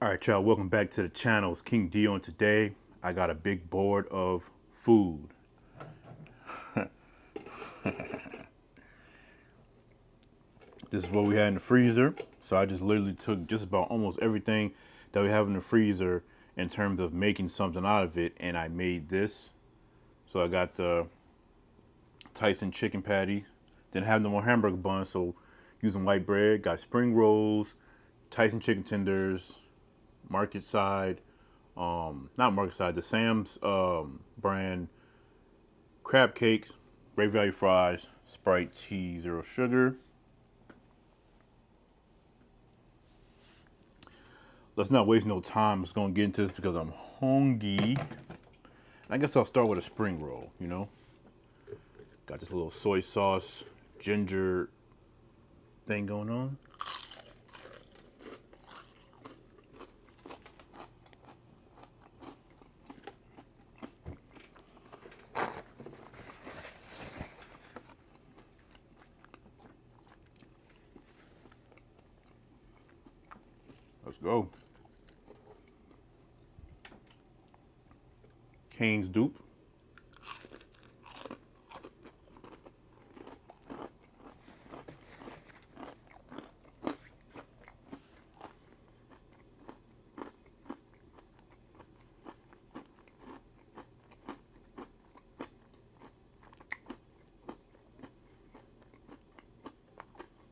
All right, y'all, welcome back to the channel. It's King Dio, and today I got a big board of food. This is what we had in the freezer. So I just literally took just about almost everything that we have in the freezer in terms of making something out of it, and I made this. So I got the Tyson chicken patty. Didn't have no more hamburger buns, so using white bread. Got spring rolls, Tyson chicken tenders, market side, not market side, the Sam's brand crab cakes, Great Value fries, Sprite tea, zero sugar. Let's not waste no time. I'm just gonna get into this because I'm hungry. I guess I'll start with a spring roll, you know? Got this little soy sauce, ginger thing going on. Let's go. Cane's dupe.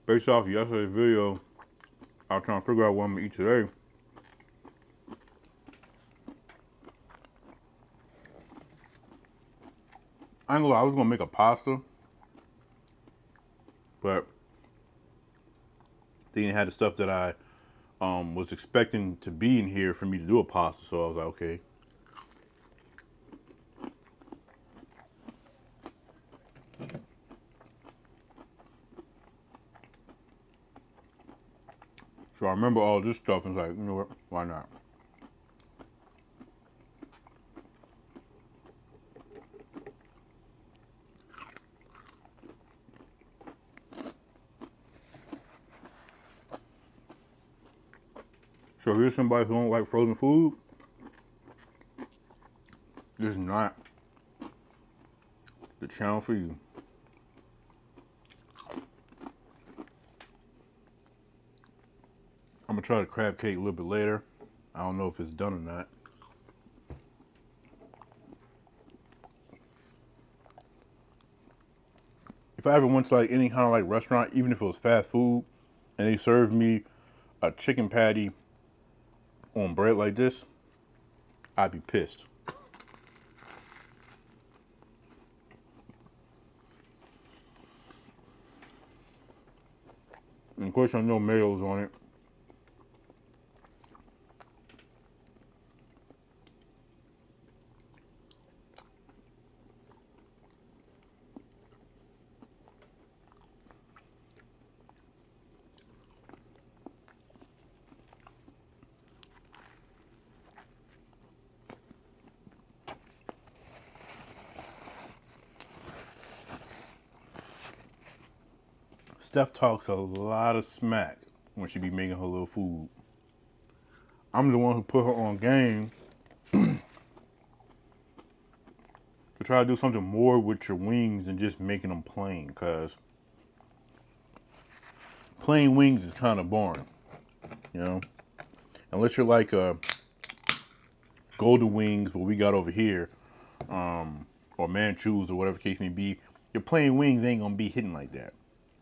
Based off yesterday's video, I was trying to figure out what I'm gonna eat today. I ain't gonna lie, I was gonna make a pasta, but they didn't have the stuff that I was expecting to be in here for me to do a pasta. So I was like, okay. So I remember all this stuff and was like, you know what? Why not? So if you're somebody who don't like frozen food, this is not the channel for you. I'm gonna try the crab cake a little bit later. I don't know if it's done or not. If I ever went to like any kind of like restaurant, even if it was fast food, and they served me a chicken patty on bread like this, I'd be pissed. And of course, I know mayo's on it. Steph talks a lot of smack when she be making her little food. I'm the one who put her on game to try to do something more with your wings than just making them plain, because plain wings is kind of boring, you know? Unless you're like a golden wings, what we got over here, or Manchus or whatever the case may be, your plain wings ain't gonna be hitting like that.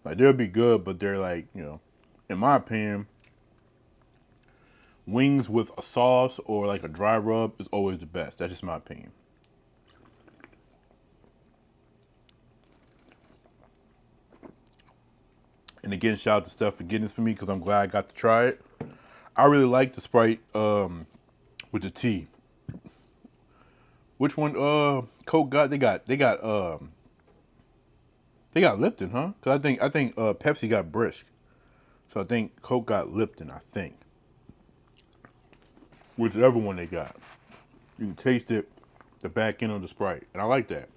Like, they'll be good, but they're like, you know, in my opinion, wings with a sauce or like a dry rub is always the best. That's just my opinion. And again, shout out to Steph for getting this for me because I'm glad I got to try it. I really like the Sprite with the tea. Which one Coke got? They got Lipton, huh? Cause I think Pepsi got Brisk. So I think Coke got Lipton, I think. Whichever one they got. You can taste it, the back end of the Sprite. And I like that.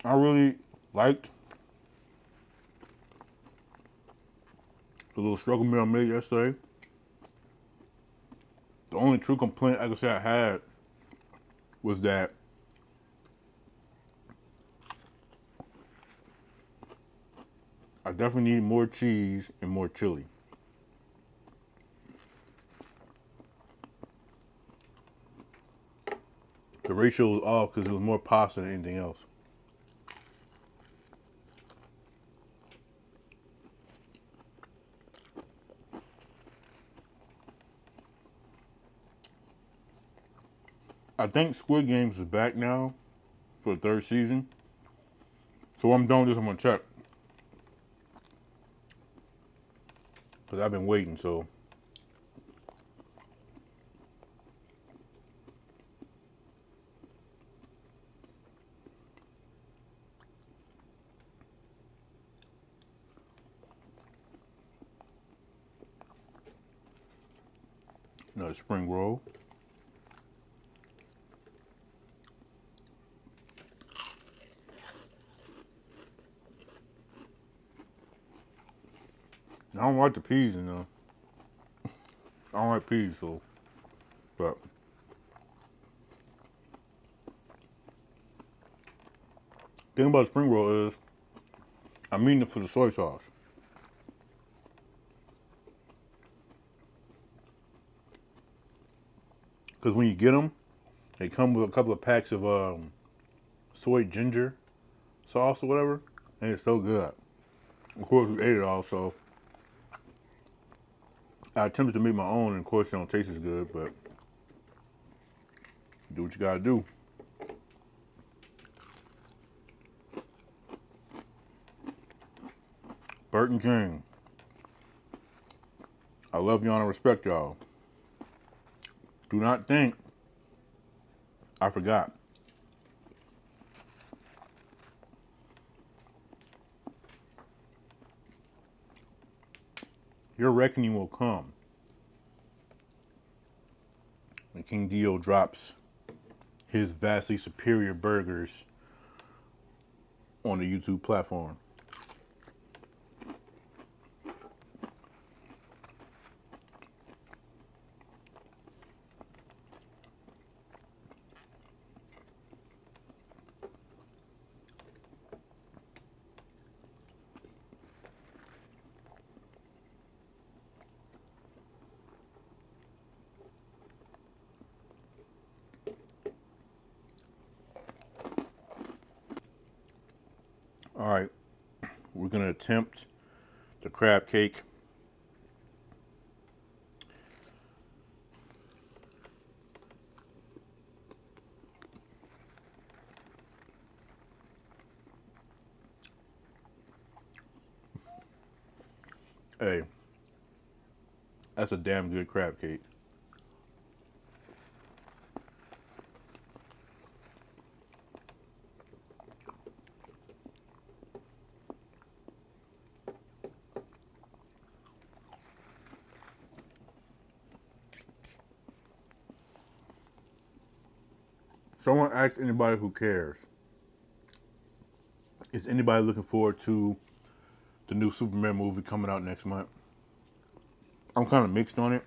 I really liked the little struggle meal I made yesterday. The only true complaint I could say I had was that I definitely need more cheese and more chili. The ratio was off because it was more pasta than anything else. I think Squid Games is back now for the third season. So when I'm done with this, I'm gonna check. Because I've been waiting, so. Another spring roll. I don't like the peas in there. I don't like peas, so. But the thing about spring roll is, I'm eating it for the soy sauce. Because when you get them, they come with a couple of packs of soy ginger sauce or whatever, and it's so good. Of course, we ate it all, so I attempted to make my own, and of course, it don't taste as good, but do what you gotta do. Burton King, I love y'all and I respect y'all. Do not think I forgot. Your reckoning will come when King Dio drops his vastly superior burgers on the YouTube platform. All right, we're gonna attempt the crab cake. Hey, that's a damn good crab cake. Someone asked anybody who cares. Is anybody looking forward to the new Superman movie coming out next month? I'm kind of mixed on it.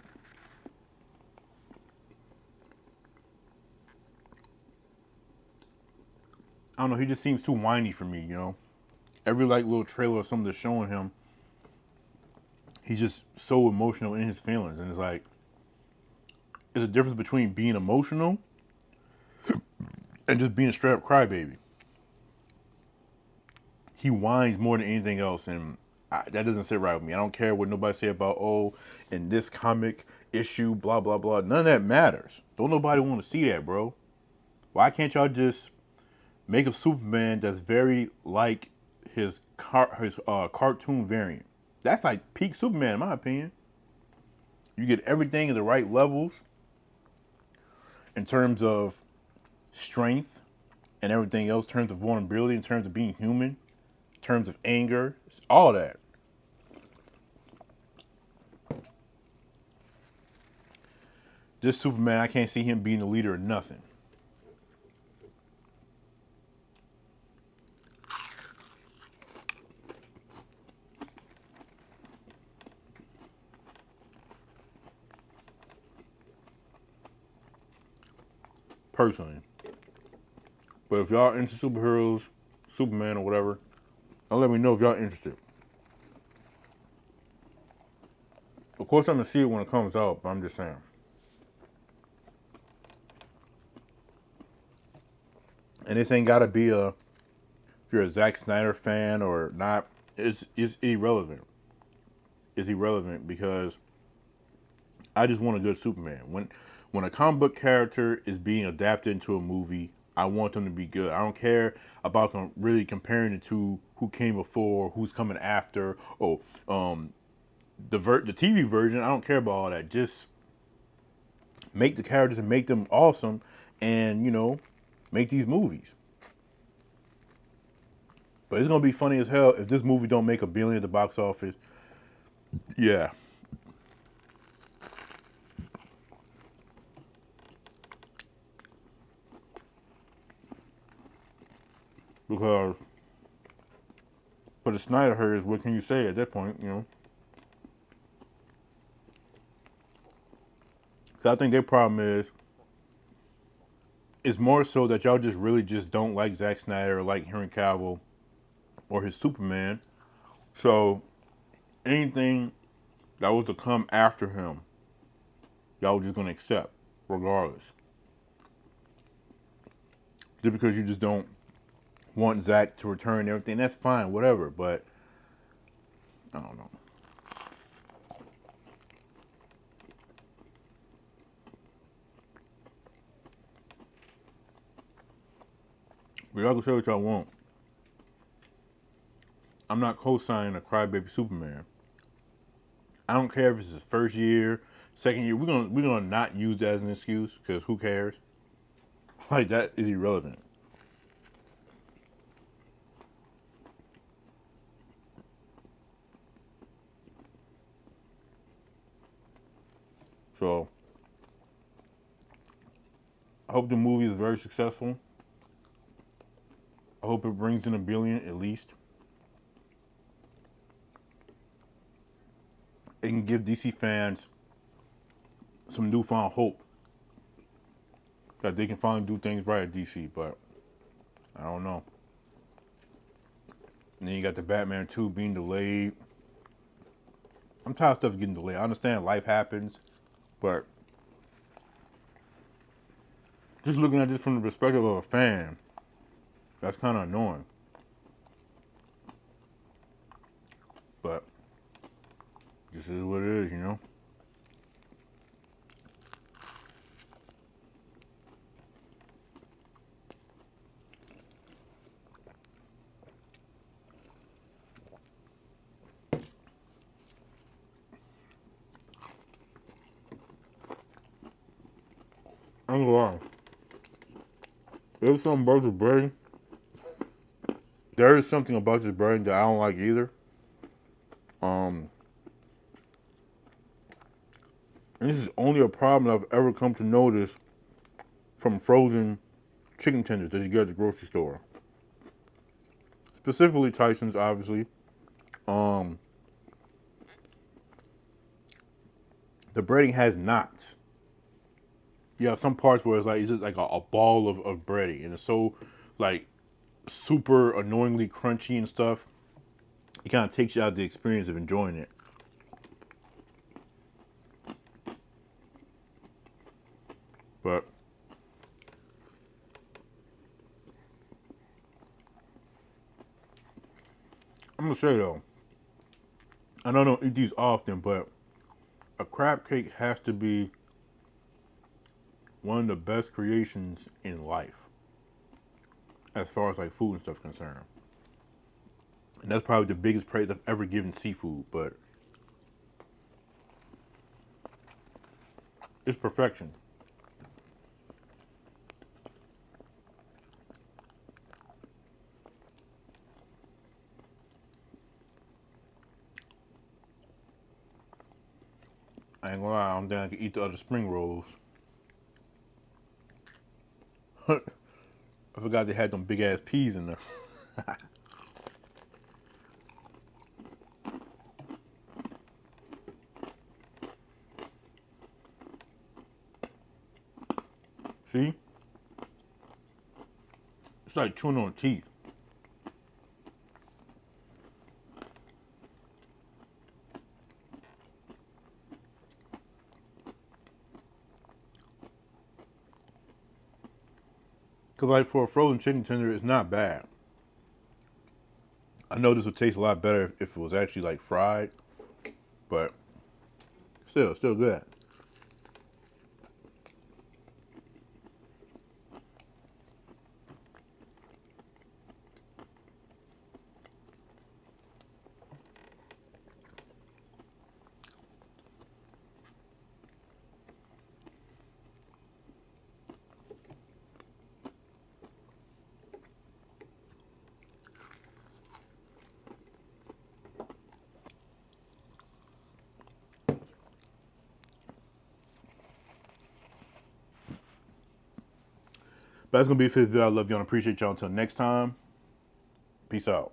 I don't know. He just seems too whiny for me, you know. Every like little trailer or something that's showing him, he's just so emotional in his feelings, and it's like, there's a difference between being emotional and just being a straight up crybaby. He whines more than anything else, and that doesn't sit right with me. I don't care what nobody say about, oh, in this comic issue, blah blah blah. None of that matters. Don't nobody want to see that, bro. Why can't y'all just make a Superman that's very like his cartoon variant? That's like peak Superman, in my opinion. You get everything in the right levels in terms of strength and everything else, in terms of vulnerability, in terms of being human, in terms of anger, all that. This Superman, I can't see him being the leader of nothing. personally. But if y'all into superheroes, Superman or whatever, don't let me know if y'all interested. Of course, I'm gonna see it when it comes out, but I'm just saying. And this ain't gotta be a, if you're a Zack Snyder fan or not. It's irrelevant. It's irrelevant because I just want a good Superman. When a comic book character is being adapted into a movie, I want them to be good. I don't care about really comparing it to who came before, who's coming after. Oh, the TV version. I don't care about all that. Just make the characters and make them awesome, and make these movies. But it's gonna be funny as hell if this movie don't make $1 billion at the box office. Yeah, because for the Snyderverse, what can you say at that point? 'Cause I think their problem is it's more so that y'all just really just don't like Zack Snyder or like Henry Cavill or his Superman. So anything that was to come after him, y'all were just gonna accept regardless. Just because you just don't want Zack to return and everything, that's fine, whatever. But I don't know. But y'all can say what y'all want. I'm not co-signing a crybaby Superman. I don't care if it's his first year, second year. We're gonna not use that as an excuse because who cares? Like that is irrelevant. So I hope the movie is very successful. I hope it brings in $1 billion at least. It can give DC fans some newfound hope that they can finally do things right at DC. But I don't know. And then you got the Batman 2 being delayed. I'm tired of stuff getting delayed. I understand life happens, but just looking at this from the perspective of a fan, that's kind of annoying. But this is what it is. I'm gonna lie. There's something about this bread. There is something about this bread that I don't like either. Um, and this is only a problem I've ever come to notice from frozen chicken tenders that you get at the grocery store. Specifically Tyson's, obviously. Um, the breading has knots. You have some parts where it's just like a ball of breading, and it's so like super annoyingly crunchy and stuff. It kind of takes you out of the experience of enjoying it. But I'm gonna say though, I don't eat these often, but a crab cake has to be one of the best creations in life as far as like food and stuff concerned. And that's probably the biggest praise I've ever given seafood, but it's perfection. I ain't gonna lie, I don't think I can eat the other spring rolls. I forgot they had them big ass peas in there. See? It's like chewing on teeth. Cause like for a frozen chicken tender, it's not bad. I know this would taste a lot better if it was actually like fried, but still good. But that's gonna be it for this video. I love y'all and appreciate y'all. Until next time, peace out.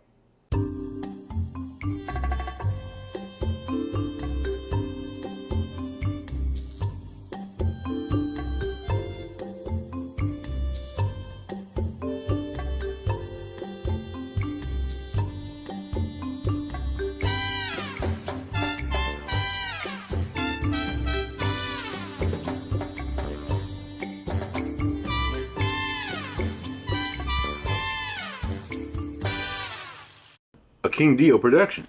A King Dio production.